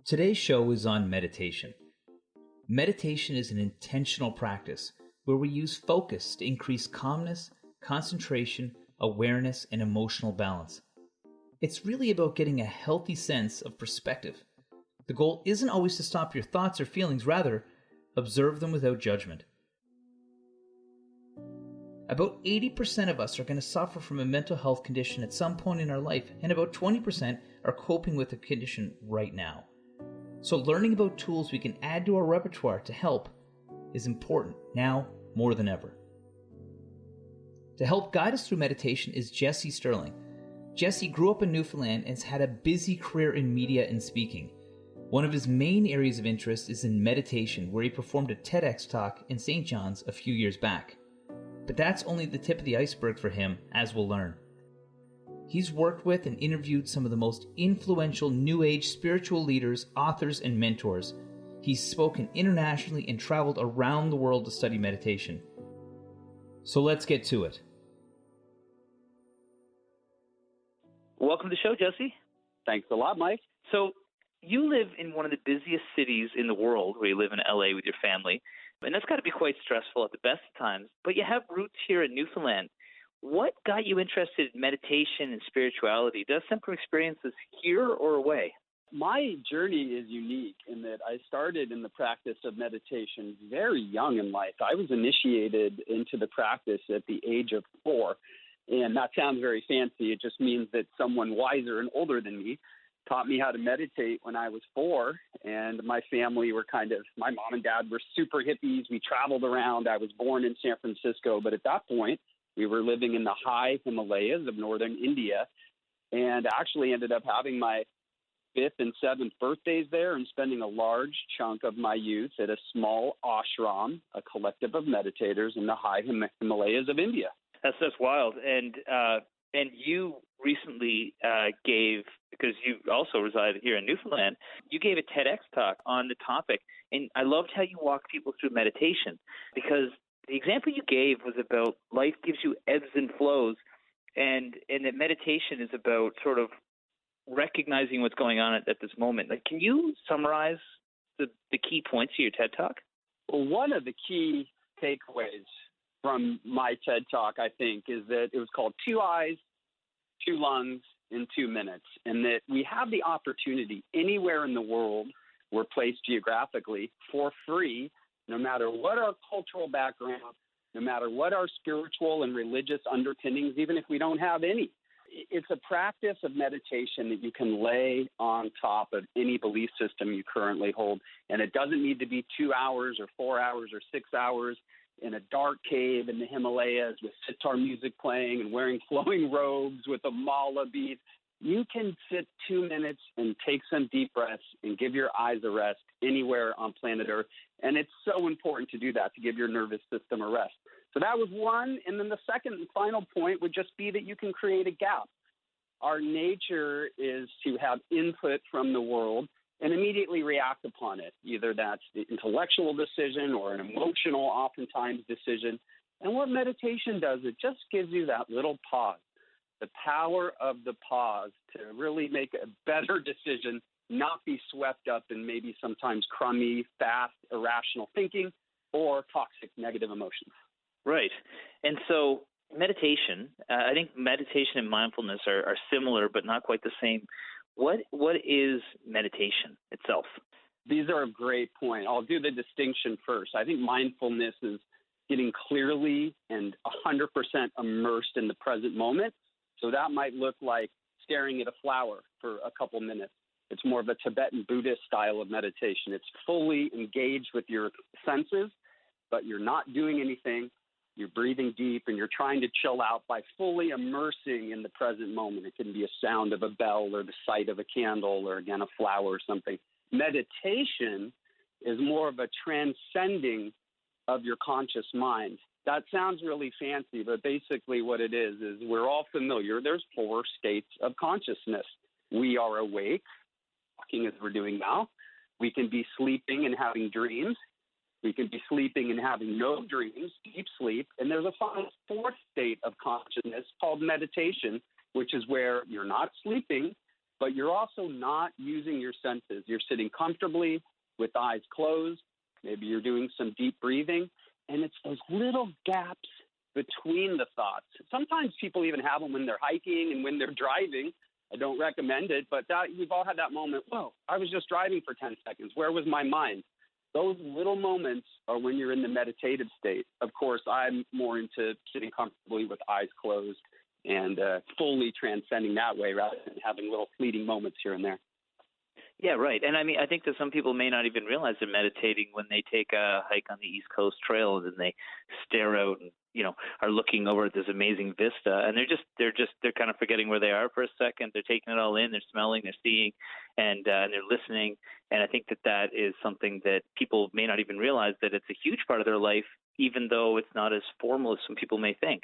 Today's show is on meditation. Meditation is an intentional practice where we use focus to increase calmness, concentration, awareness, and emotional balance. It's really about getting a healthy sense of perspective. The goal isn't always to stop your thoughts or feelings, rather, observe them without judgment. About 80% of us are going to suffer from a mental health condition at some point in our life, and about 20% are coping with the condition right now. So learning about tools we can add to our repertoire to help is important now more than ever. To help guide us through meditation is Jesse Stirling. Jesse grew up in Newfoundland and has had a busy career in media and speaking. One of his main areas of interest is in meditation, where he performed a TEDx talk in St. John's a few years back. But that's only the tip of the iceberg for him, as we'll learn. He's worked with and interviewed some of the most influential New Age spiritual leaders, authors, and mentors. He's spoken internationally and traveled around the world to study meditation. So let's get to it. Welcome to the show, Jesse. Thanks a lot, Mike. So you live in one of the busiest cities in the world, where you live in LA with your family, and that's got to be quite stressful at the best of times, but you have roots here in Newfoundland. What got you interested in meditation and spirituality? Does some experiences here or away? My journey is unique in that I started in the practice of meditation very young in life. I was initiated into the practice at the age of 4, and that sounds very fancy. It just means that someone wiser and older than me taught me how to meditate when I was 4, and my family were my mom and dad were super hippies. We traveled around. I was born in San Francisco, but at that point, we were living in the high Himalayas of northern India, and actually ended up having my 5th and 7th birthdays there and spending a large chunk of my youth at a small ashram, a collective of meditators in the high Himalayas of India. That's wild. And you recently gave, because you also reside here in Newfoundland, you gave a TEDx talk on the topic. And I loved how you walked people through meditation, because the example you gave was about life gives you ebbs and flows, and that meditation is about sort of recognizing what's going on at this moment. Like, can you summarize the key points of your TED Talk? Well, one of the key takeaways from my TED Talk, I think, is that it was called 2 Eyes, 2 Lungs in 2 minutes, and that we have the opportunity anywhere in the world we're placed geographically for free, no matter what our cultural background, no matter what our spiritual and religious underpinnings, even if we don't have any. It's a practice of meditation that you can lay on top of any belief system you currently hold. And it doesn't need to be 2 hours or 4 hours or 6 hours in a dark cave in the Himalayas with sitar music playing and wearing flowing robes with a mala bead. You can sit 2 minutes and take some deep breaths and give your eyes a rest anywhere on planet Earth. And it's so important to do that, to give your nervous system a rest. So that was one. And then the second and final point would just be that you can create a gap. Our nature is to have input from the world and immediately react upon it. Either that's the intellectual decision or an emotional, oftentimes, decision. And what meditation does, it just gives you that little pause, the power of the pause to really make a better decision, not be swept up in maybe sometimes crummy, fast, irrational thinking or toxic negative emotions. Right. And so meditation, I think meditation and mindfulness are similar, but not quite the same. What is meditation itself? These are a great point. I'll do the distinction first. I think mindfulness is getting clearly and 100% immersed in the present moment. So that might look like staring at a flower for a couple minutes. It's more of a Tibetan Buddhist style of meditation. It's fully engaged with your senses, but you're not doing anything. You're breathing deep and you're trying to chill out by fully immersing in the present moment. It can be a sound of a bell or the sight of a candle or, again, a flower or something. Meditation is more of a transcending of your conscious mind. That sounds really fancy, but basically what it is we're all familiar. There's 4 states of consciousness. We are awake, walking as we're doing now. We can be sleeping and having dreams. We can be sleeping and having no dreams, deep sleep. And there's a final 4th state of consciousness called meditation, which is where you're not sleeping, but you're also not using your senses. You're sitting comfortably with eyes closed. Maybe you're doing some deep breathing, and it's those little gaps between the thoughts. Sometimes people even have them when they're hiking and when they're driving. I don't recommend it, but we've all had that moment. Whoa, I was just driving for 10 seconds. Where was my mind? Those little moments are when you're in the meditative state. Of course, I'm more into sitting comfortably with eyes closed and fully transcending that way rather than having little fleeting moments here and there. Yeah, right. And I mean, I think that some people may not even realize they're meditating when they take a hike on the East Coast trails and they stare out and, are looking over at this amazing vista, and they're kind of forgetting where they are for a second. They're taking it all in. They're smelling, they're seeing, and they're listening. And I think that is something that people may not even realize, that it's a huge part of their life, even though it's not as formal as some people may think.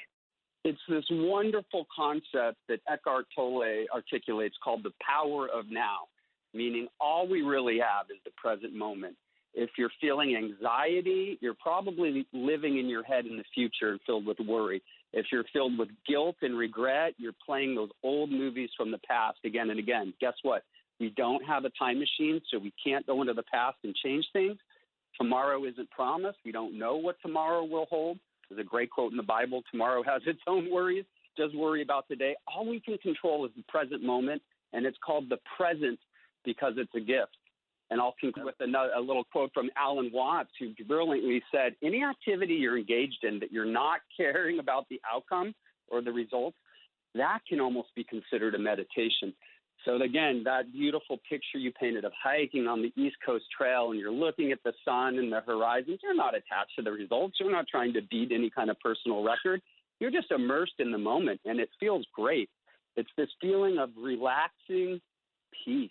It's this wonderful concept that Eckhart Tolle articulates called the power of now, meaning all we really have is the present moment. If you're feeling anxiety, you're probably living in your head in the future and filled with worry. If you're filled with guilt and regret, you're playing those old movies from the past again and again. Guess what? We don't have a time machine, so we can't go into the past and change things. Tomorrow isn't promised. We don't know what tomorrow will hold. There's a great quote in the Bible: tomorrow has its own worries. Just worry about today. All we can control is the present moment, and it's called the present because it's a gift. And I'll conclude with a little quote from Alan Watts, who brilliantly said, any activity you're engaged in that you're not caring about the outcome or the results, that can almost be considered a meditation. So again, that beautiful picture you painted of hiking on the East Coast Trail and you're looking at the sun and the horizons, you're not attached to the results. You're not trying to beat any kind of personal record. You're just immersed in the moment, and it feels great. It's this feeling of relaxing peace.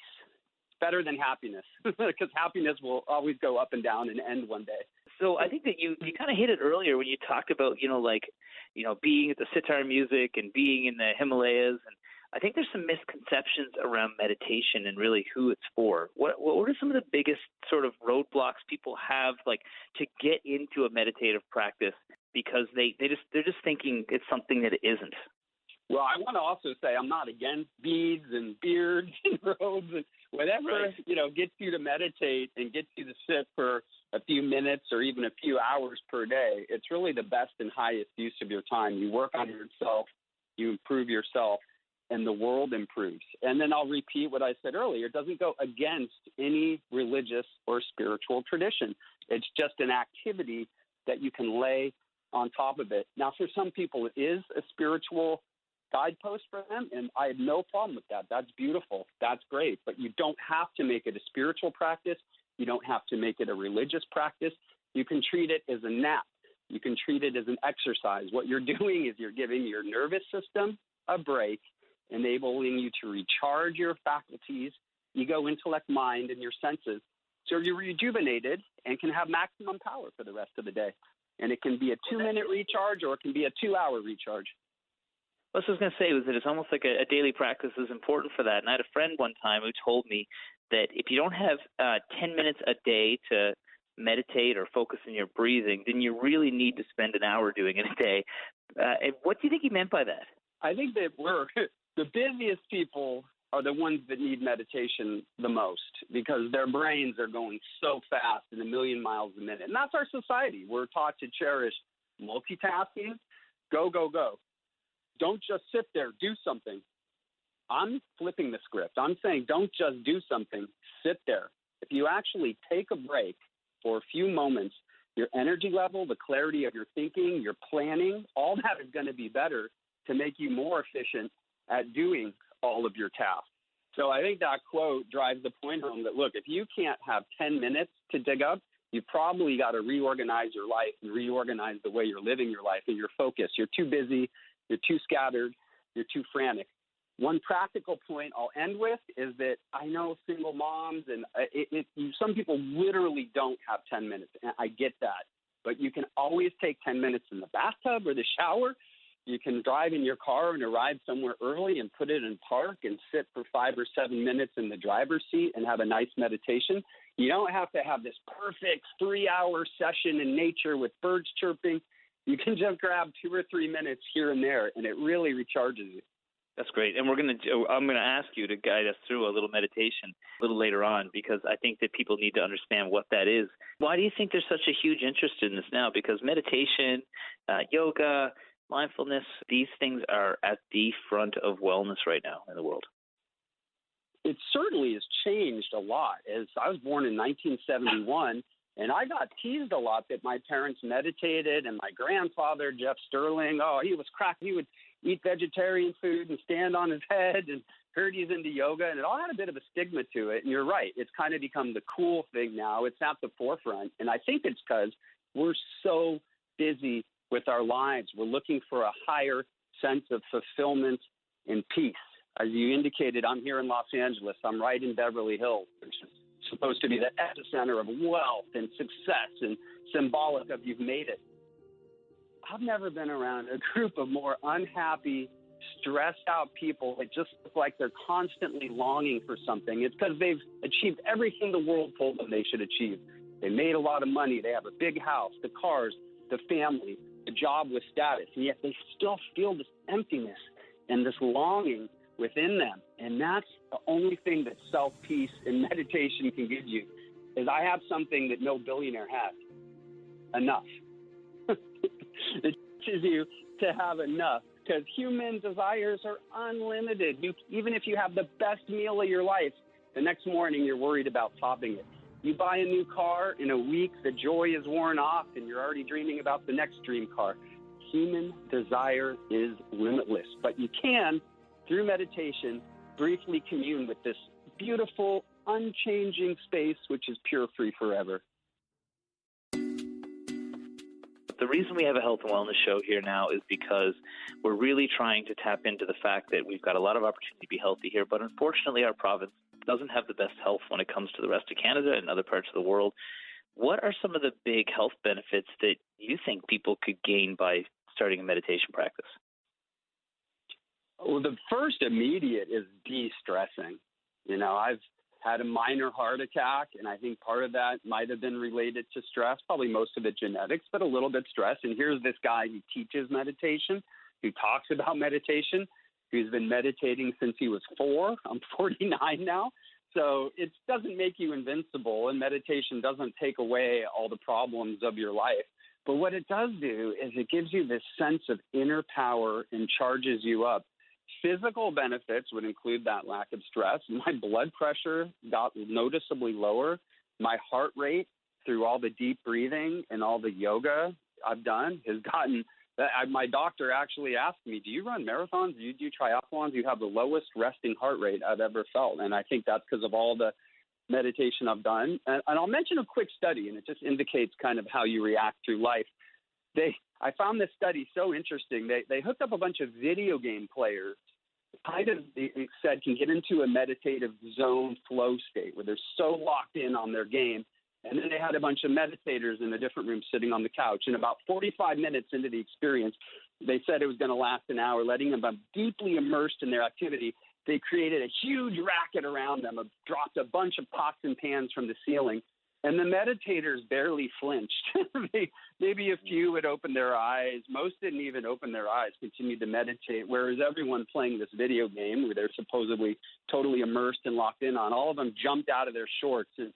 Better than happiness, because happiness will always go up and down and end one day. So I think that you kind of hit it earlier when you talked about, being at the sitar music and being in the Himalayas. And I think there's some misconceptions around meditation and really who it's for. What are some of the biggest sort of roadblocks people have, like, to get into a meditative practice, because they're just thinking it's something that it isn't? Well, I want to also say I'm not against beads and beards and robes and whatever, gets you to meditate and gets you to sit for a few minutes or even a few hours per day. It's really the best and highest use of your time. You work on yourself, you improve yourself, and the world improves. And then I'll repeat what I said earlier. It doesn't go against any religious or spiritual tradition. It's just an activity that you can lay on top of it. Now, for some people, it is a spiritual guidepost for them, and I have no problem with that. That's beautiful. That's great. But you don't have to make it a spiritual practice. You don't have to make it a religious practice. You can treat it as a nap. You can treat it as an exercise. What you're doing is you're giving your nervous system a break, enabling you to recharge your faculties, ego, intellect, mind, and your senses, so you're rejuvenated and can have maximum power for the rest of the day. And it can be a 2-minute recharge, or it can be a 2-hour recharge. What I was going to say was that it's almost like a daily practice is important for that. And I had a friend one time who told me that if you don't have 10 minutes a day to meditate or focus on your breathing, then you really need to spend an hour doing it a day. And what do you think he meant by that? I think that the busiest people are the ones that need meditation the most, because their brains are going so fast in a million miles a minute. And that's our society. We're taught to cherish multitasking. Go, go, go. Don't just sit there, do something. I'm flipping the script. I'm saying don't just do something, sit there. If you actually take a break for a few moments, your energy level, the clarity of your thinking, your planning, all that is going to be better to make you more efficient at doing all of your tasks. So I think that quote drives the point home that, look, if you can't have 10 minutes to dig up, you've probably got to reorganize your life and reorganize the way you're living your life and your focus. You're too busy. You're too scattered. You're too frantic. One practical point I'll end with is that I know single moms, and some people literally don't have 10 minutes, and I get that. But you can always take 10 minutes in the bathtub or the shower. You can drive in your car and arrive somewhere early and put it in park and sit for 5 or 7 minutes in the driver's seat and have a nice meditation. You don't have to have this perfect 3-hour session in nature with birds chirping. You can just grab 2 or 3 minutes here and there, and it really recharges you. That's great. And I'm going to ask you to guide us through a little meditation a little later on, because I think that people need to understand what that is. Why do you think there's such a huge interest in this now? Because meditation, yoga, mindfulness, these things are at the front of wellness right now in the world. It certainly has changed a lot. As I was born in 1971, and I got teased a lot that my parents meditated, and my grandfather, Jesse Stirling, he was crack. He would eat vegetarian food and stand on his head, and heard he's into yoga, and it all had a bit of a stigma to it. And you're right, it's kind of become the cool thing now. It's at the forefront, and I think it's because we're so busy with our lives. We're looking for a higher sense of fulfillment and peace. As you indicated, I'm here in Los Angeles. I'm right in Beverly Hills, which is supposed to be the epicenter of wealth and success and symbolic of you've made it. I've never been around a group of more unhappy, stressed out people that just look like they're constantly longing for something. It's because they've achieved everything the world told them they should achieve. They made a lot of money. They have a big house, the cars, the family, the job with status, and yet they still feel this emptiness and this longing within them. And that's the only thing that self-peace and meditation can give you, is I have something that no billionaire has: enough. It teaches you to have enough, because human desires are unlimited. Even if you have the best meal of your life, the next morning you're worried about topping it. You buy a new car, in a week the joy is worn off and you're already dreaming about the next dream car. Human desire is limitless, but you can, through meditation, briefly commune with this beautiful, unchanging space, which is pure, free forever. The reason we have a health and wellness show here now is because we're really trying to tap into the fact that we've got a lot of opportunity to be healthy here, but unfortunately our province doesn't have the best health when it comes to the rest of Canada and other parts of the world. What are some of the big health benefits that you think people could gain by starting a meditation practice? Well, the first immediate is de-stressing. I've had a minor heart attack, and I think part of that might have been related to stress, probably most of it genetics, but a little bit stress. And here's this guy who teaches meditation, who talks about meditation, who's been meditating since he was 4. I'm 49 now. So it doesn't make you invincible, and meditation doesn't take away all the problems of your life. But what it does do is it gives you this sense of inner power and charges you up. Physical benefits would include that lack of stress. My blood pressure got noticeably lower. My heart rate, through all the deep breathing and all the yoga I've done, has gotten – my doctor actually asked me, do you run marathons? Do you do triathlons? You have the lowest resting heart rate I've ever felt. And I think that's because of all the meditation I've done. And I'll mention a quick study, and it just indicates kind of how you react through life. I found this study so interesting. They hooked up a bunch of video game players, kind of, it said, can get into a meditative zone flow state where they're so locked in on their game. And then they had a bunch of meditators in a different room sitting on the couch. And about 45 minutes into the experience, they said it was going to last an hour, letting them be deeply immersed in their activity. They created a huge racket around them, dropped a bunch of pots and pans from the ceiling. And the meditators barely flinched. Maybe a few would open their eyes. Most didn't even open their eyes, continued to meditate, whereas everyone playing this video game, where they're supposedly totally immersed and locked in on, all of them jumped out of their shorts and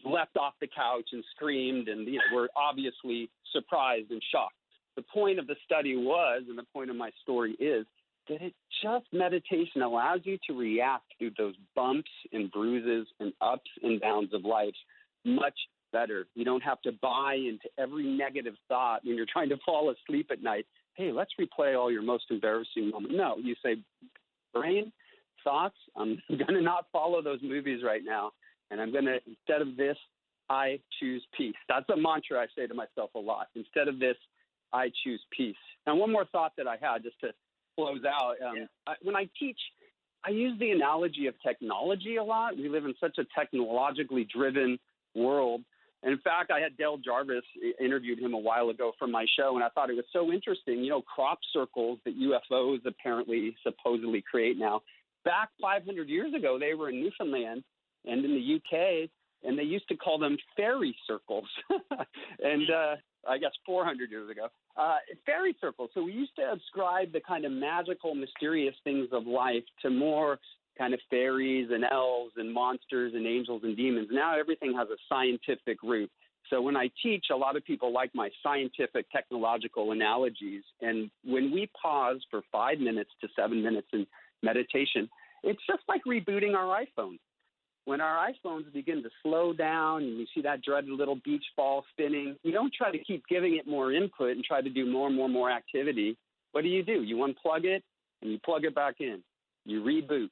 leapt off the couch and screamed and were obviously surprised and shocked. The point of the study was, and the point of my story is, that meditation allows you to react through those bumps and bruises and ups and downs of life much better. You don't have to buy into every negative thought when you're trying to fall asleep at night. Hey, let's replay all your most embarrassing moments. No, you say, brain, thoughts, I'm going to not follow those movies right now. And I'm going to, instead of this, I choose peace. That's a mantra I say to myself a lot. Instead of this, I choose peace. And one more thought that I had just to close out. When I teach, I use the analogy of technology a lot. We live in such a technologically driven world. And in fact, I had Dale Jarvis, interviewed him a while ago for my show, and I thought it was so interesting. Crop circles that UFOs apparently supposedly create now. Back 500 years ago, they were in Newfoundland and in the UK, and they used to call them fairy circles. And I guess 400 years ago. It's fairy circles. So we used to ascribe the kind of magical, mysterious things of life to more kind of fairies and elves and monsters and angels and demons. Now everything has a scientific root. So when I teach, a lot of people like my scientific technological analogies. And when we pause for 5 minutes to 7 minutes in meditation, it's just like rebooting our iPhone. When our iPhones begin to slow down and you see that dreaded little beach ball spinning, you don't try to keep giving it more input and try to do more activity. What do? You unplug it and you plug it back in. You reboot,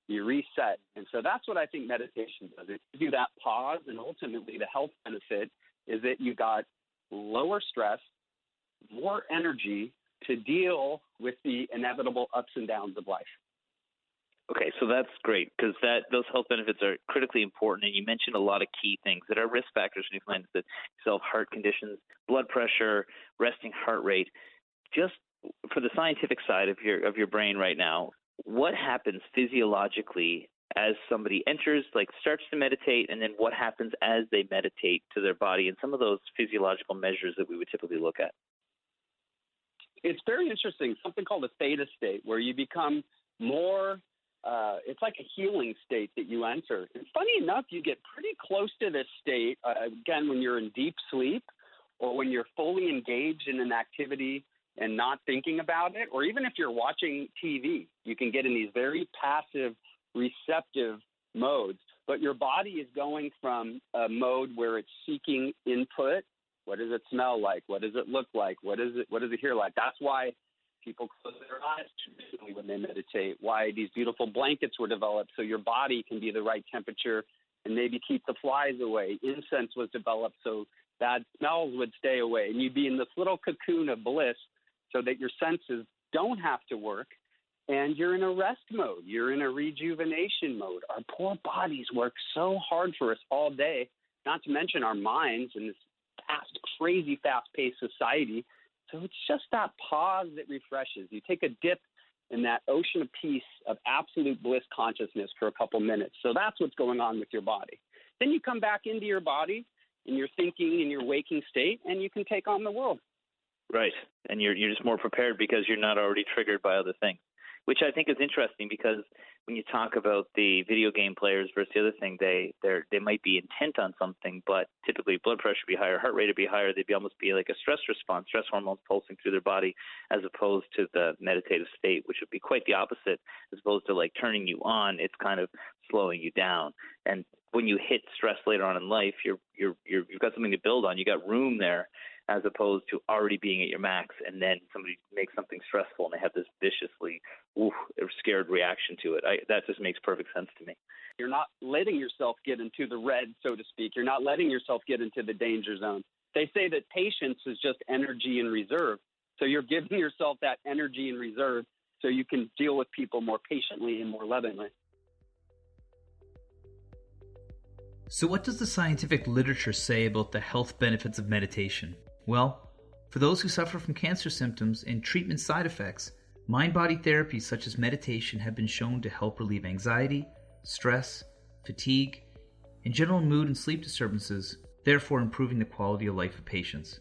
you reset. And so that's what I think meditation does. It gives you that pause, and ultimately the health benefit is that you got lower stress, more energy to deal with the inevitable ups and downs of life. Okay, so that's great because those health benefits are critically important, and you mentioned a lot of key things that are risk factors in Newfoundland: that heart conditions, blood pressure, resting heart rate. Just for the scientific side of your brain right now, what happens physiologically as somebody starts to meditate, and then what happens as they meditate to their body, and some of those physiological measures that we would typically look at? It's very interesting. Something called a theta state, where you become more. It's like a healing state that you enter. And funny enough, you get pretty close to this state, again, when you're in deep sleep or when you're fully engaged in an activity and not thinking about it, or even if you're watching TV, you can get in these very passive, receptive modes. But your body is going from a mode where it's seeking input. What does it smell like? What does it look like? What does it hear like? That's why people close their eyes traditionally when they meditate, why these beautiful blankets were developed so your body can be the right temperature and maybe keep the flies away. Incense was developed so bad smells would stay away, and you'd be in this little cocoon of bliss so that your senses don't have to work, and you're in a rest mode. You're in a rejuvenation mode. Our poor bodies work so hard for us all day, not to mention our minds in this crazy fast-paced society. So it's just that pause that refreshes. You take a dip in that ocean of peace, of absolute bliss consciousness for a couple minutes. So that's what's going on with your body. Then you come back into your body in your thinking, in your waking state, and you can take on the world. Right. And you're just more prepared because you're not already triggered by other things, which I think is interesting because when you talk about the video game players versus the other thing, they might be intent on something, but typically blood pressure would be higher, heart rate would be higher. They'd almost be like a stress response, stress hormones pulsing through their body, as opposed to the meditative state, which would be quite the opposite. As opposed to like turning you on, it's kind of slowing you down. And when you hit stress later on in life, you've got something to build on. You got room there, as opposed to already being at your max, and then somebody makes something stressful and they have this viciously scared reaction to it. That just makes perfect sense to me. You're not letting yourself get into the red, so to speak. You're not letting yourself get into the danger zone. They say that patience is just energy in reserve. So you're giving yourself that energy in reserve so you can deal with people more patiently and more lovingly. So what does the scientific literature say about the health benefits of meditation? Well, for those who suffer from cancer symptoms and treatment side effects, mind-body therapies such as meditation have been shown to help relieve anxiety, stress, fatigue, and general mood and sleep disturbances, therefore improving the quality of life of patients.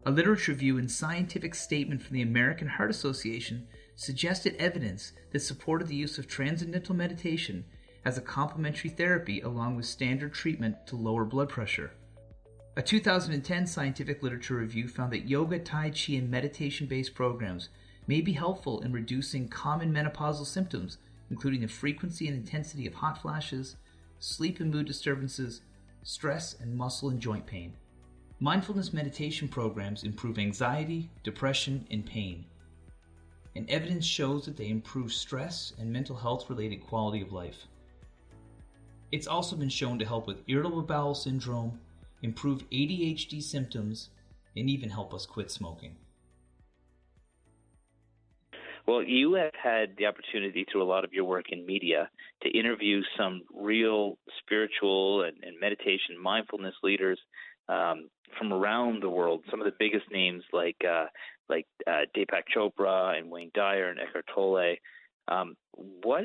A literature review and scientific statement from the American Heart Association suggested evidence that supported the use of transcendental meditation as a complementary therapy along with standard treatment to lower blood pressure. A 2010 scientific literature review found that yoga, tai chi, and meditation-based programs may be helpful in reducing common menopausal symptoms, including the frequency and intensity of hot flashes, sleep and mood disturbances, stress, and muscle and joint pain. Mindfulness meditation programs improve anxiety, depression, and pain. And evidence shows that they improve stress and mental health-related quality of life. It's also been shown to help with irritable bowel syndrome, improve ADHD symptoms, and even help us quit smoking. Well, you have had the opportunity through a lot of your work in media to interview some real spiritual and meditation mindfulness leaders from around the world. Some of the biggest names like Deepak Chopra and Wayne Dyer and Eckhart Tolle. What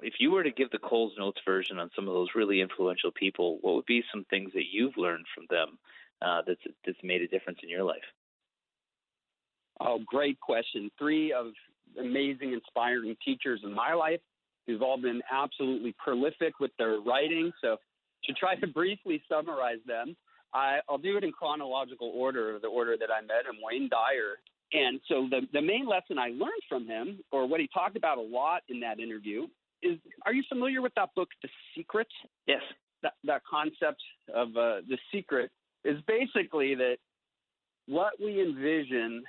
if you were to give the Coles Notes version on some of those really influential people? What would be some things that you've learned from them that's made a difference in your life? Oh, great question. Three of amazing, inspiring teachers in my life who've all been absolutely prolific with their writing. So to try to briefly summarize them, I'll do it in chronological order, the order that I met him, Wayne Dyer. And so the main lesson I learned from him, or what he talked about a lot in that interview, is, are you familiar with that book, The Secret? Yes. That concept of The Secret is basically that what we envision,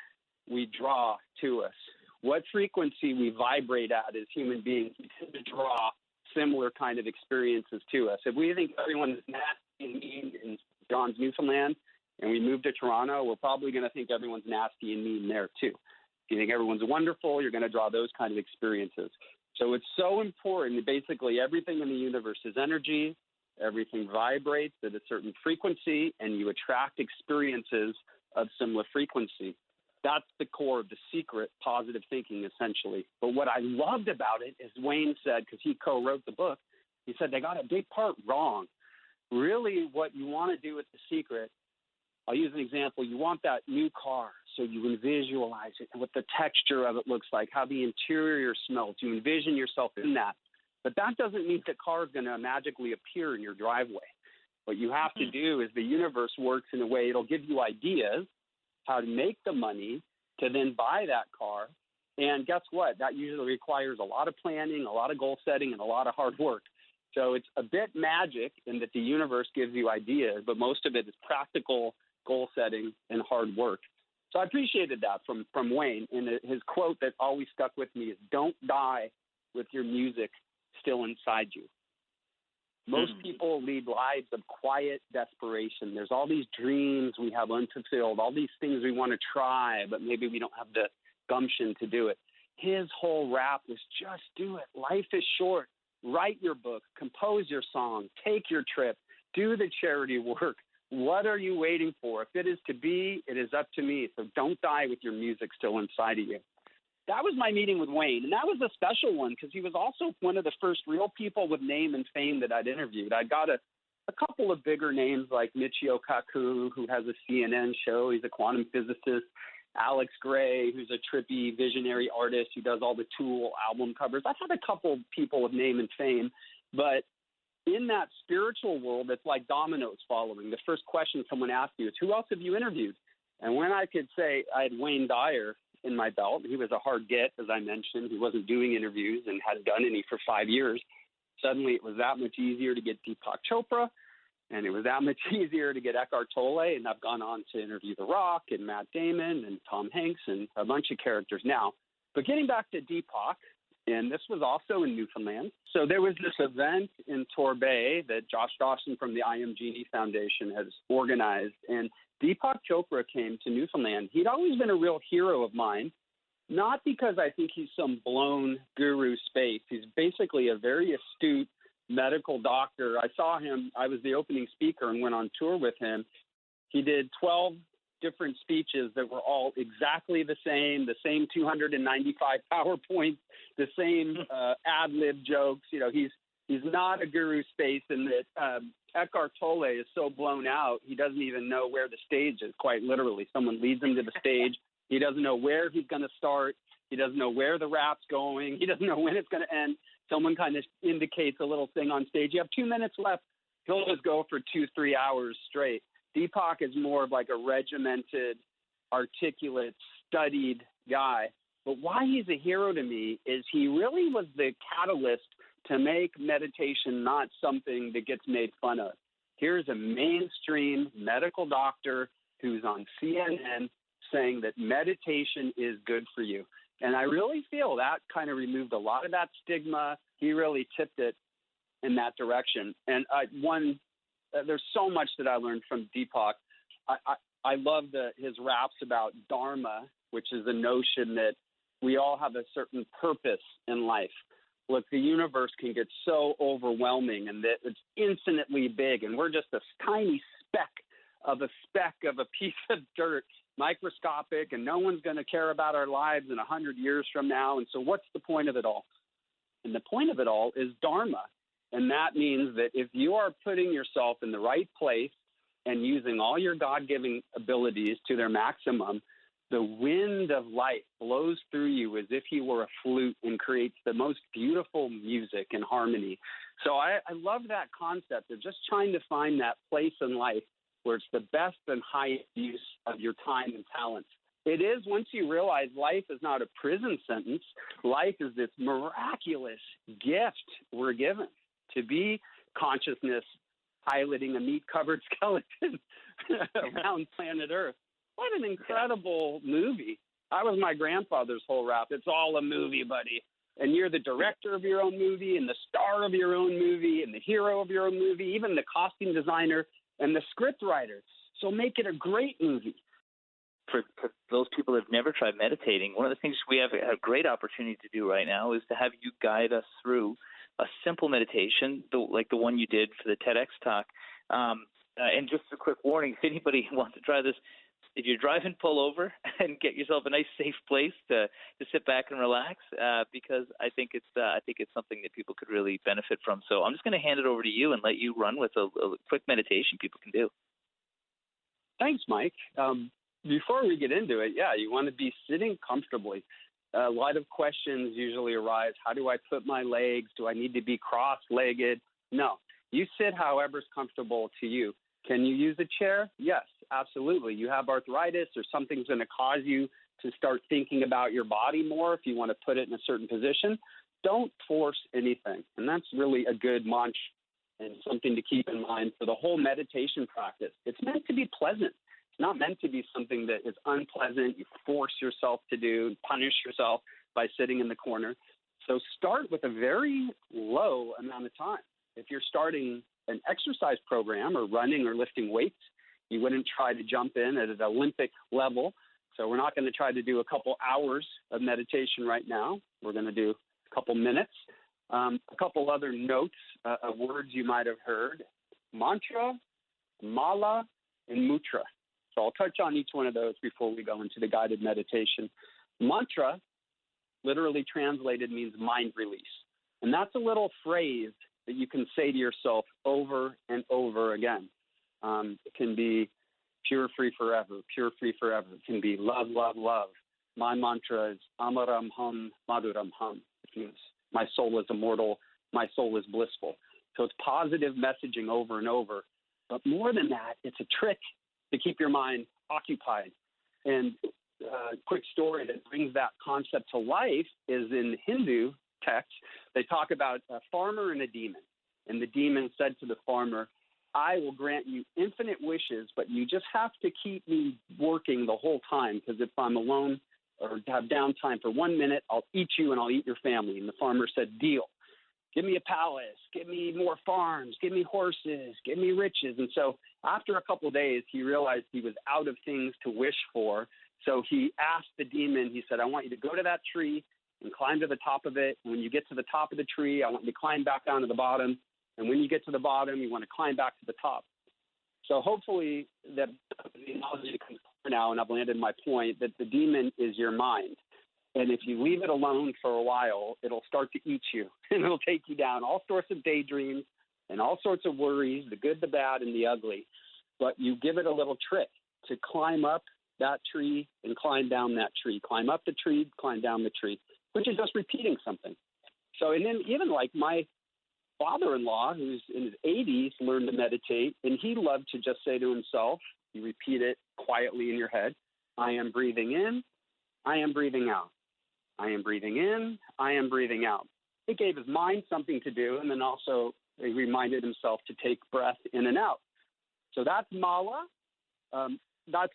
we draw to us. What frequency we vibrate at as human beings, we tend to draw similar kind of experiences to us. If we think everyone is nasty and mean in John's Newfoundland and we move to Toronto, we're probably going to think everyone's nasty and mean there too. If you think everyone's wonderful, you're going to draw those kind of experiences. So it's so important. Basically, everything in the universe is energy. Everything vibrates at a certain frequency, and you attract experiences of similar frequency. That's the core of The Secret, positive thinking, essentially. But what I loved about it is Wayne said, because he co-wrote the book, he said they got a big part wrong. Really, what you want to do with The Secret, I'll use an example. You want that new car, so you visualize it and what the texture of it looks like, how the interior smells. You envision yourself in that. But that doesn't mean the car is going to magically appear in your driveway. What you have to do is the universe works in a way it'll give you ideas how to make the money to then buy that car. And guess what? That usually requires a lot of planning, a lot of goal setting, and a lot of hard work. So it's a bit magic in that the universe gives you ideas, but most of it is practical goal setting and hard work. So I appreciated that from Wayne. And his quote that always stuck with me is, don't die with your music still inside you. Most people lead lives of quiet desperation. There's all these dreams we have unfulfilled, all these things we want to try, but maybe we don't have the gumption to do it. His whole rap was just do it. Life is short. Write your book, compose your song, take your trip, do the charity work. What are you waiting for? If it is to be, it is up to me. So don't die with your music still inside of you. That was my meeting with Wayne, and that was a special one because he was also one of the first real people with name and fame that I'd interviewed. I got a couple of bigger names like Michio Kaku, who has a CNN show. He's a quantum physicist. Alex Gray, who's a trippy visionary artist who does all the Tool album covers. I've had a couple people with name and fame, but in that spiritual world, it's like dominoes following. The first question someone asks you is, who else have you interviewed? And when I could say I had Wayne Dyer in my belt, he was a hard get, as I mentioned. He wasn't doing interviews and hadn't done any for 5 years. Suddenly it was that much easier to get Deepak Chopra, and it was that much easier to get Eckhart Tolle, and I've gone on to interview The Rock and Matt Damon and Tom Hanks and a bunch of characters now. But getting back to Deepak, and this was also in Newfoundland. So there was this event in Torbay that Josh Dawson from the I Am Genie Foundation has organized, and Deepak Chopra came to Newfoundland. He'd always been a real hero of mine, not because I think he's some blown guru space. He's basically a very astute medical doctor. I saw him. I was the opening speaker and went on tour with him. He did 12 different speeches that were all exactly the same 295 PowerPoints, the same ad-lib jokes. You know, he's not a guru space in that Eckhart Tolle is so blown out, he doesn't even know where the stage is, quite literally. Someone leads him to the stage. He doesn't know where he's going to start. He doesn't know where the rap's going. He doesn't know when it's going to end. Someone kind of indicates a little thing on stage. You have 2 minutes left. He'll just go for 2-3 hours straight. Deepak is more of like a regimented, articulate, studied guy. But why he's a hero to me is he really was the catalyst to make meditation not something that gets made fun of. Here's a mainstream medical doctor who's on CNN saying that meditation is good for you. And I really feel that kind of removed a lot of that stigma. He really tipped it in that direction. And there's so much that I learned from Deepak. I love his raps about dharma, which is the notion that we all have a certain purpose in life. Look, the universe can get so overwhelming and that it's infinitely big, and we're just a tiny speck of a piece of dirt, microscopic, and no one's going to care about our lives in 100 years from now. And so what's the point of it all? And the point of it all is dharma. And that means that if you are putting yourself in the right place and using all your God-given abilities to their maximum, the wind of life blows through you as if you were a flute and creates the most beautiful music and harmony. So I love that concept of just trying to find that place in life where it's the best and highest use of your time and talents. It is, once you realize life is not a prison sentence, life is this miraculous gift we're given to be consciousness piloting a meat-covered skeleton around planet Earth. What an incredible movie. That was my grandfather's whole rap. It's all a movie, buddy. And you're the director of your own movie and the star of your own movie and the hero of your own movie, even the costume designer and the script writer. So make it a great movie. For those people that have never tried meditating, one of the things we have a great opportunity to do right now is to have you guide us through a simple meditation, like the one you did for the TEDx talk. And just a quick warning, if anybody wants to try this, if you're driving, pull over and get yourself a nice, safe place to sit back and relax, because I think it's something that people could really benefit from. So I'm just going to hand it over to you and let you run with a quick meditation people can do. Thanks, Mike. Before we get into it, you want to be sitting comfortably. A lot of questions usually arise. How do I put my legs? Do I need to be cross-legged? No. You sit however's comfortable to you. Can you use a chair? Yes, absolutely. You have arthritis or something's going to cause you to start thinking about your body more if you want to put it in a certain position. Don't force anything. And that's really a good mantra and something to keep in mind for the whole meditation practice. It's meant to be pleasant. Not meant to be something that is unpleasant, you force yourself to do, punish yourself by sitting in the corner. So start with a very low amount of time. If you're starting an exercise program or running or lifting weights, you wouldn't try to jump in at an Olympic level. So we're not going to try to do a couple hours of meditation right now. We're going to do a couple minutes. A couple other notes of words you might have heard: mantra, mala, and mutra. So I'll touch on each one of those before we go into the guided meditation. Mantra, literally translated, means mind release. And that's a little phrase that you can say to yourself over and over again. It can be pure, free, forever, pure, free, forever. It can be love, love, love. My mantra is amaram hum, maduram hum. It means my soul is immortal, my soul is blissful. So it's positive messaging over and over. But more than that, it's a trick to keep your mind occupied. And a quick story that brings that concept to life is in Hindu texts. They talk about a farmer and a demon. And the demon said to the farmer, I will grant you infinite wishes, but you just have to keep me working the whole time, because if I'm alone or have downtime for 1 minute, I'll eat you and I'll eat your family. And the farmer said, deal. Give me a palace, give me more farms, give me horses, give me riches. And so after a couple of days, he realized he was out of things to wish for. So he asked the demon, he said, I want you to go to that tree and climb to the top of it. When you get to the top of the tree, I want you to climb back down to the bottom. And when you get to the bottom, you want to climb back to the top. So hopefully that the analogy comes clear now, and I've landed my point, that the demon is your mind. And if you leave it alone for a while, it'll start to eat you, and it'll take you down all sorts of daydreams and all sorts of worries, the good, the bad, and the ugly. But you give it a little trick to climb up that tree and climb down that tree, climb up the tree, climb down the tree, which is just repeating something. So, and then even like my father-in-law, who's in his 80s, learned to meditate, and he loved to just say to himself, you repeat it quietly in your head, I am breathing in, I am breathing out. I am breathing in, I am breathing out. It gave his mind something to do, and then also he reminded himself to take breath in and out. So that's mala. That's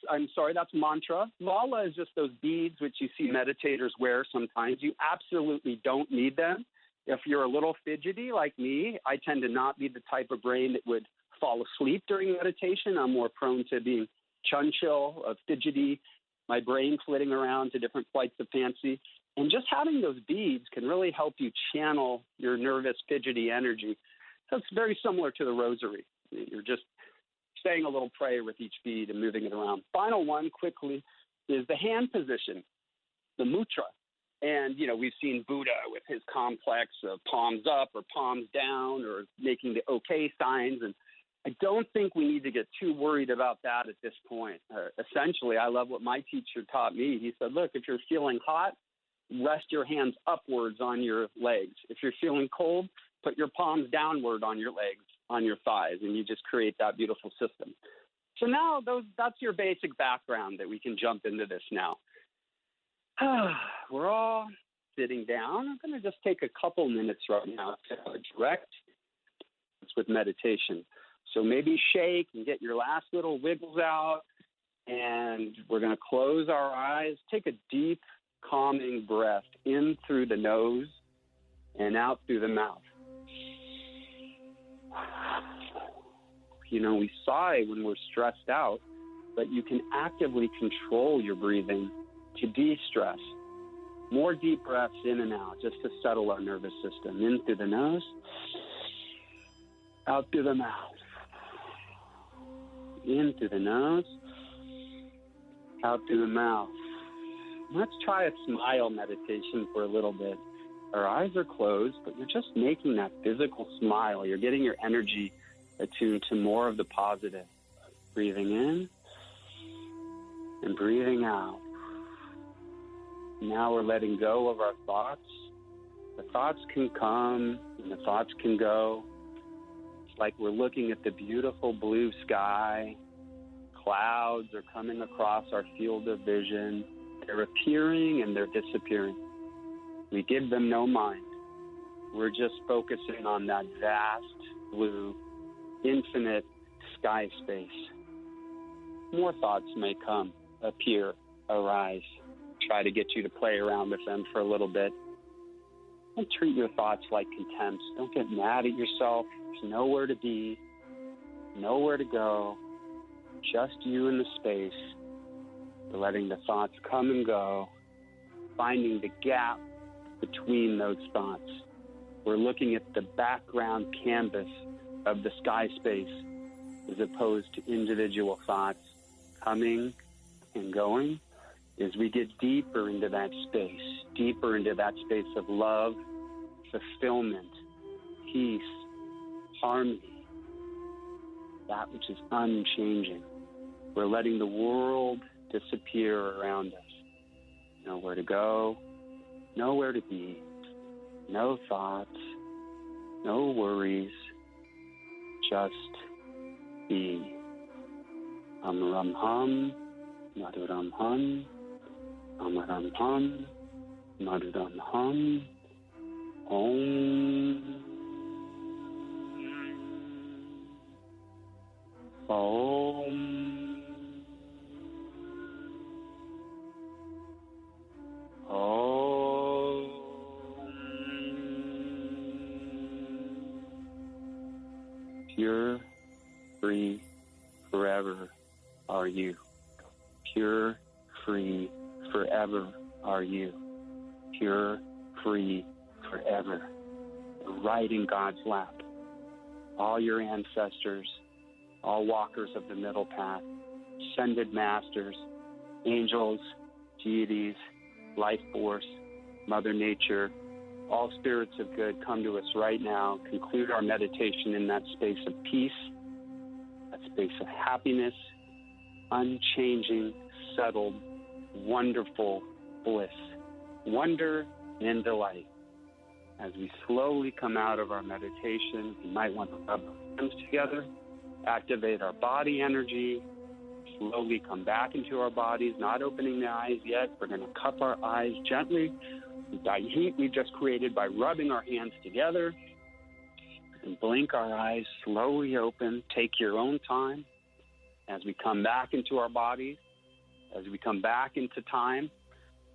mantra. Mala is just those beads which you see meditators wear sometimes. You absolutely don't need them. If you're a little fidgety like me, I tend to not be the type of brain that would fall asleep during meditation. I'm more prone to being chunchill, fidgety, my brain flitting around to different flights of fancy. And just having those beads can really help you channel your nervous, fidgety energy. So it's very similar to the rosary. You're just saying a little prayer with each bead and moving it around. Final one, quickly, is the hand position, the mudra. And, you know, we've seen Buddha with his complex of palms up or palms down or making the okay signs. And I don't think we need to get too worried about that at this point. Essentially, I love what my teacher taught me. He said, look, if you're feeling hot, rest your hands upwards on your legs. If you're feeling cold, put your palms downward on your legs, on your thighs, and you just create that beautiful system. So now that's your basic background that we can jump into this now. We're all sitting down. I'm going to just take a couple minutes right now to direct with meditation. So maybe shake and get your last little wiggles out, and we're going to close our eyes. Take a deep, calming breath in through the nose and out through the mouth. You know, we sigh when we're stressed out, but you can actively control your breathing to de-stress. More deep breaths in and out just to settle our nervous system. In through the nose, out through the mouth. In through the nose, out through the mouth. Let's try a smile meditation for a little bit. Our eyes are closed, but you're just making that physical smile. You're getting your energy attuned to more of the positive. Breathing in and breathing out. Now we're letting go of our thoughts. The thoughts can come and the thoughts can go. It's like we're looking at the beautiful blue sky. Clouds are coming across our field of vision. They're appearing and they're disappearing. We give them no mind. We're just focusing on that vast, blue, infinite sky space. More thoughts may come, appear, arise. Try to get you to play around with them for a little bit. Don't treat your thoughts like contempt. Don't get mad at yourself. There's nowhere to be, nowhere to go. Just you in the space. You're letting the thoughts come and go, finding the gap between those thoughts. We're looking at the background canvas of the sky space as opposed to individual thoughts coming and going. As we get deeper into that space of love, fulfillment, peace, harmony, that which is unchanging. We're letting the world disappear around us. Nowhere to go, nowhere to be, no thoughts, no worries, just be. Ram hum, maduram hum, amaram hum, maduram hum, om. Om. Om. Pure, free, forever are you. Pure, free, forever are you. Pure, free, forever. Right in God's lap. All your ancestors, all walkers of the middle path, ascended masters, angels, deities, life force, Mother Nature, all spirits of good come to us right now. Conclude our meditation in that space of peace, that space of happiness, unchanging, settled, wonderful bliss, wonder and delight. As we slowly come out of our meditation, we might want to rub our hands together, activate our body energy, slowly come back into our bodies, not opening the eyes yet. We're going to cup our eyes gently with that heat we just created by rubbing our hands together, and blink our eyes slowly open. Take your own time as we come back into our bodies, as we come back into time.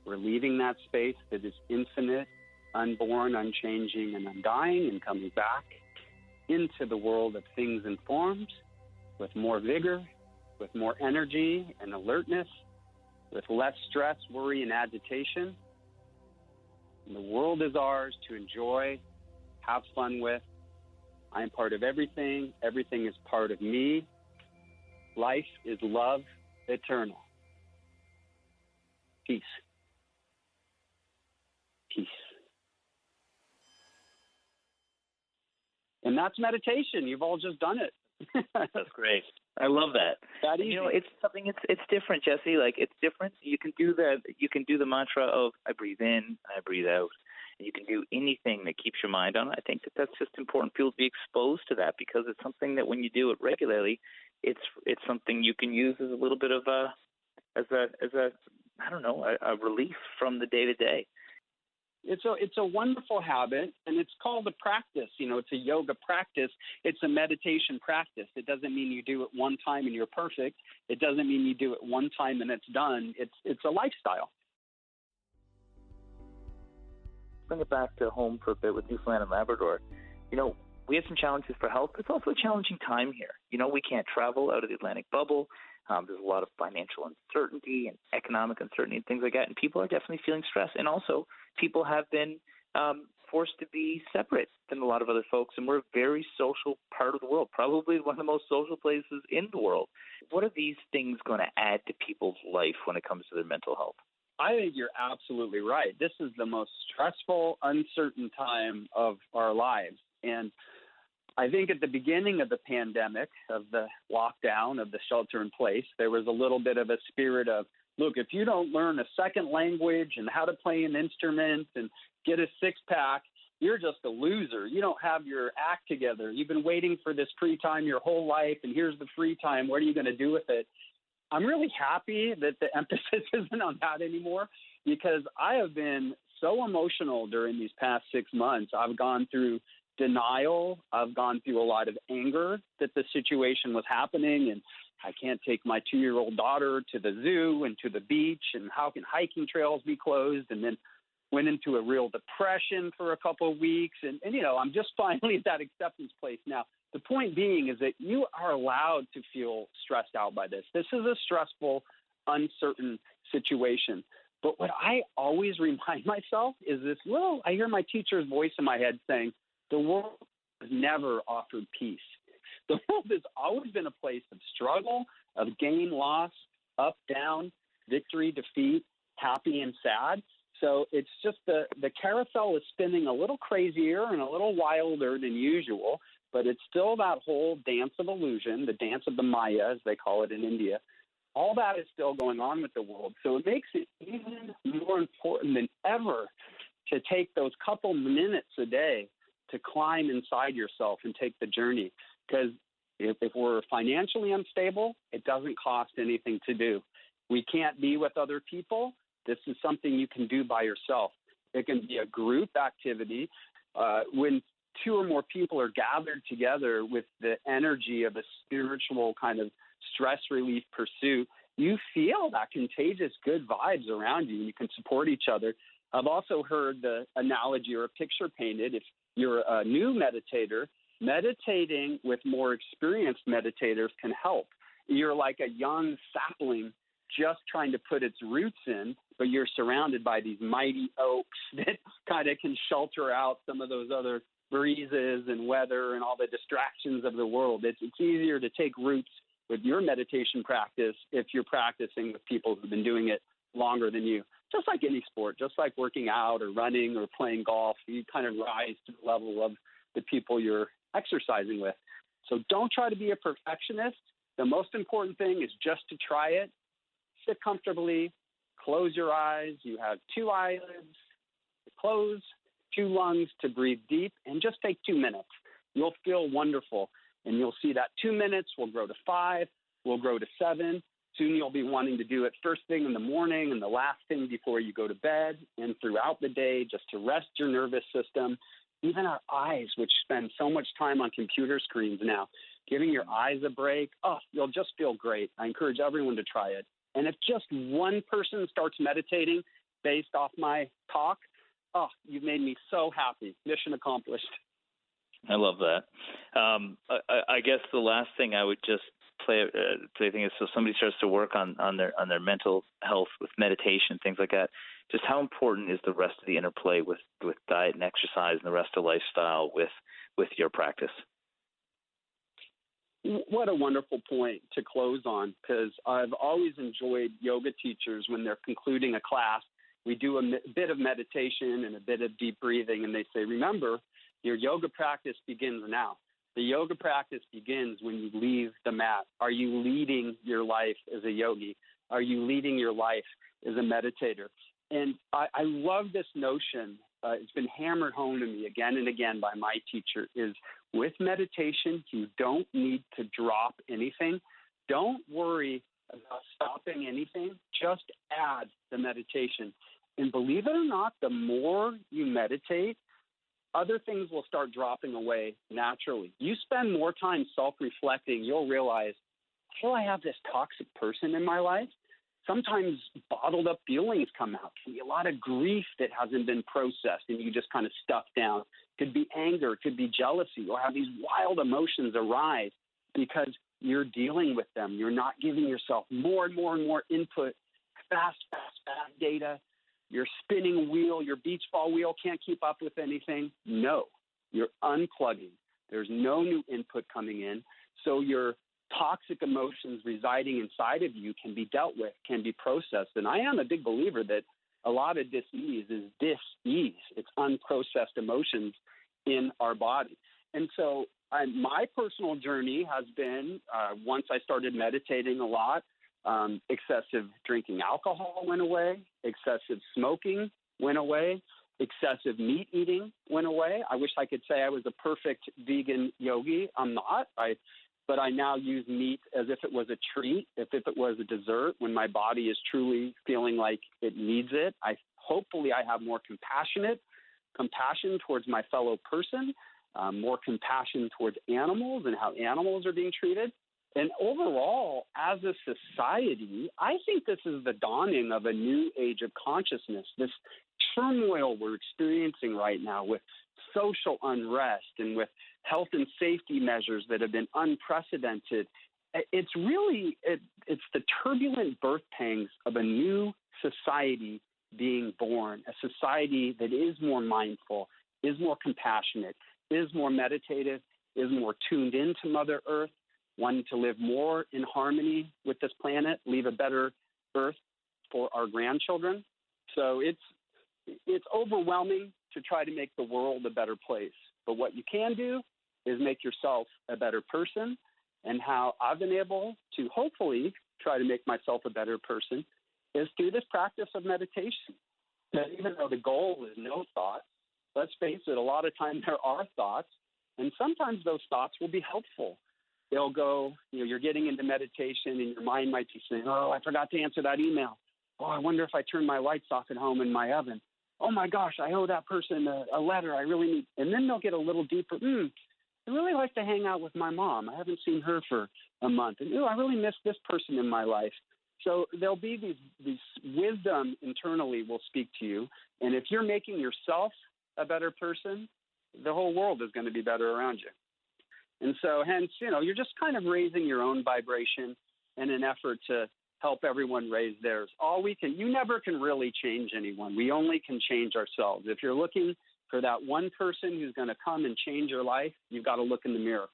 We're leaving that space that is infinite, unborn, unchanging, and undying, and coming back into the world of things and forms with more vigor, with more energy and alertness, with less stress, worry, and agitation. And the world is ours to enjoy, have fun with. I am part of everything. Everything is part of me. Life is love eternal. Peace. Peace. And that's meditation. You've all just done it. That's great. I love that. That And, easy. it's something. It's different, Jesse. Like, it's different. You can do that. You can do the mantra of I breathe in and I breathe out. And you can do anything that keeps your mind on it. I think that's just important. People to be exposed to that, because it's something that when you do it regularly, it's something you can use as a little bit of a I don't know, a relief from the day to day. It's a wonderful habit, and it's called a practice. It's a yoga practice. It's a meditation practice. It doesn't mean you do it one time and you're perfect. It doesn't mean you do it one time and it's done. It's a lifestyle. Bring it back to home for a bit with Newfoundland and Labrador. We have some challenges for health, but it's also a challenging time here. We can't travel out of the Atlantic bubble. There's a lot of financial uncertainty and economic uncertainty and things like that, and people are definitely feeling stress. And also, people have been forced to be separate than a lot of other folks, and we're a very social part of the world, probably one of the most social places in the world. What are these things going to add to people's life when it comes to their mental health? I think you're absolutely right. This is the most stressful, uncertain time of our lives. And I think at the beginning of the pandemic, of the lockdown, of the shelter in place, there was a little bit of a spirit of, look, if you don't learn a second language and how to play an instrument and get a six-pack, you're just a loser. You don't have your act together. You've been waiting for this free time your whole life, and here's the free time. What are you going to do with it? I'm really happy that the emphasis isn't on that anymore, because I have been so emotional during these past 6 months. I've gone through denial. I've gone through a lot of anger that the situation was happening, and I can't take my 2-year-old daughter to the zoo and to the beach, and how can hiking trails be closed? And then went into a real depression for a couple of weeks. And I'm just finally at that acceptance place now. The point being is that you are allowed to feel stressed out by this. This is a stressful, uncertain situation. But what I always remind myself is I hear my teacher's voice in my head saying, the world has never offered peace. The world has always been a place of struggle, of gain, loss, up, down, victory, defeat, happy and sad. So it's just the carousel is spinning a little crazier and a little wilder than usual, but it's still that whole dance of illusion, the dance of the Maya, as they call it in India. All that is still going on with the world. So it makes it even more important than ever to take those couple minutes a day to climb inside yourself and take the journey. Because if we're financially unstable, it doesn't cost anything to do. We can't be with other people. This is something you can do by yourself. It can be a group activity. When 2 or more people are gathered together with the energy of a spiritual kind of stress relief pursuit, you feel that contagious good vibes around you. You can support each other. I've also heard the analogy or a picture painted. If you're a new meditator, meditating with more experienced meditators can help. You're like a young sapling just trying to put its roots in, but you're surrounded by these mighty oaks that kind of can shelter out some of those other breezes and weather and all the distractions of the world. It's easier to take roots with your meditation practice if you're practicing with people who've been doing it longer than you. Just like any sport, just like working out or running or playing golf, you kind of rise to the level of the people you're exercising with. So don't try to be a perfectionist. The most important thing is just to try it. Sit comfortably, close your eyes. You have 2 eyelids to close, 2 lungs to breathe deep, and just take 2 minutes. You'll feel wonderful, and you'll see that 2 minutes will grow to 5, will grow to 7. Soon you'll be wanting to do it first thing in the morning and the last thing before you go to bed and throughout the day, just to rest your nervous system. Even our eyes, which spend so much time on computer screens now, giving your eyes a break, you'll just feel great. I encourage everyone to try it. And if just one person starts meditating based off my talk, you've made me so happy. Mission accomplished. I love that. I guess the last thing I would just say is, so somebody starts to work on their mental health with meditation, things like that. Just how important is the rest of the interplay with diet and exercise and the rest of lifestyle with your practice? What a wonderful point to close on, because I've always enjoyed yoga teachers when they're concluding a class. We do a bit of meditation and a bit of deep breathing, and they say, remember, your yoga practice begins now. The yoga practice begins when you leave the mat. Are you leading your life as a yogi? Are you leading your life as a meditator? And I love this notion. It's been hammered home to me again and again by my teacher, is with meditation, you don't need to drop anything. Don't worry about stopping anything. Just add the meditation. And believe it or not, the more you meditate, other things will start dropping away naturally. You spend more time self-reflecting, you'll realize, oh, I have this toxic person in my life. Sometimes bottled up feelings come out. Can be a lot of grief that hasn't been processed and you just kind of stuff down. Could be anger, could be jealousy, or have these wild emotions arise because you're dealing with them. You're not giving yourself more and more and more input, fast data. You're spinning a wheel, your beach ball wheel can't keep up with anything. No, you're unplugging. There's no new input coming in. So your toxic emotions residing inside of you can be dealt with, can be processed. And I am a big believer that a lot of dis-ease is dis-ease. It's unprocessed emotions in our body. And so my personal journey has been, once I started meditating a lot, excessive drinking alcohol went away, excessive smoking went away, excessive meat eating went away. I wish I could say I was a perfect vegan yogi. I'm not. But I now use meat as if it was a treat, as if it was a dessert when my body is truly feeling like it needs it. Hopefully I have more compassion towards my fellow person, more compassion towards animals and how animals are being treated. And overall, as a society, I think this is the dawning of a new age of consciousness, this turmoil we're experiencing right now with social unrest and with health and safety measures that have been unprecedented. It's the turbulent birth pangs of a new society being born, a society that is more mindful, is more compassionate, is more meditative, is more tuned into Mother Earth, wanting to live more in harmony with this planet, leave a better Earth for our grandchildren. So it's overwhelming to try to make the world a better place. But what you can do is make yourself a better person. And how I've been able to hopefully try to make myself a better person is through this practice of meditation. That even though the goal is no thought, let's face it, a lot of times there are thoughts, and sometimes those thoughts will be helpful. They'll go, you're getting into meditation and your mind might be saying, oh, I forgot to answer that email. Oh, I wonder if I turn my lights off at home in my oven. Oh my gosh, I owe that person a letter. I really need, and then they'll get a little deeper. I really like to hang out with my mom. I haven't seen her for a month. And I really miss this person in my life. So there'll be these wisdom internally will speak to you. And if you're making yourself a better person, the whole world is going to be better around you. And so hence, you're just kind of raising your own vibration in an effort to help everyone raise theirs. You never can really change anyone. We only can change ourselves. If you're looking for that one person who's going to come and change your life, you've got to look in the mirror.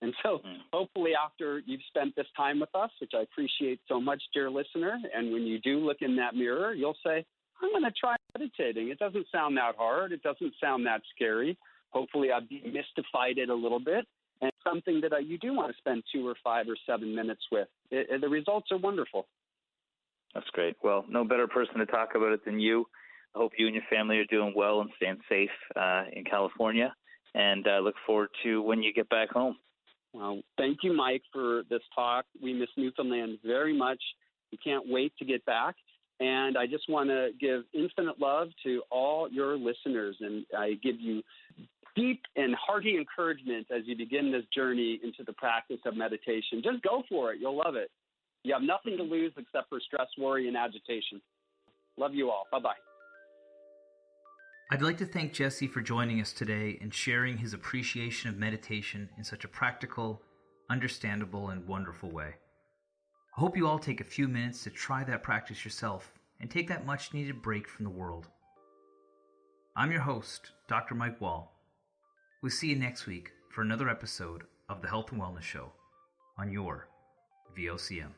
And so hopefully after you've spent this time with us, which I appreciate so much, dear listener, and when you do look in that mirror, you'll say, I'm going to try meditating. It doesn't sound that hard. It doesn't sound that scary. Hopefully I've demystified it a little bit. And something that you do want to spend 2 or 5 or 7 minutes with. The results are wonderful. That's great. Well, no better person to talk about it than you. I hope you and your family are doing well and staying safe in California. And I look forward to when you get back home. Well, thank you, Mike, for this talk. We miss Newfoundland very much. We can't wait to get back. And I just want to give infinite love to all your listeners. And I give you deep and hearty encouragement as you begin this journey into the practice of meditation. Just go for it. You'll love it. You have nothing to lose except for stress, worry, and agitation. Love you all. Bye-bye. I'd like to thank Jesse for joining us today and sharing his appreciation of meditation in such a practical, understandable, and wonderful way. I hope you all take a few minutes to try that practice yourself and take that much-needed break from the world. I'm your host, Dr. Mike Wall. We'll see you next week for another episode of the Health and Wellness Show on your VOCM.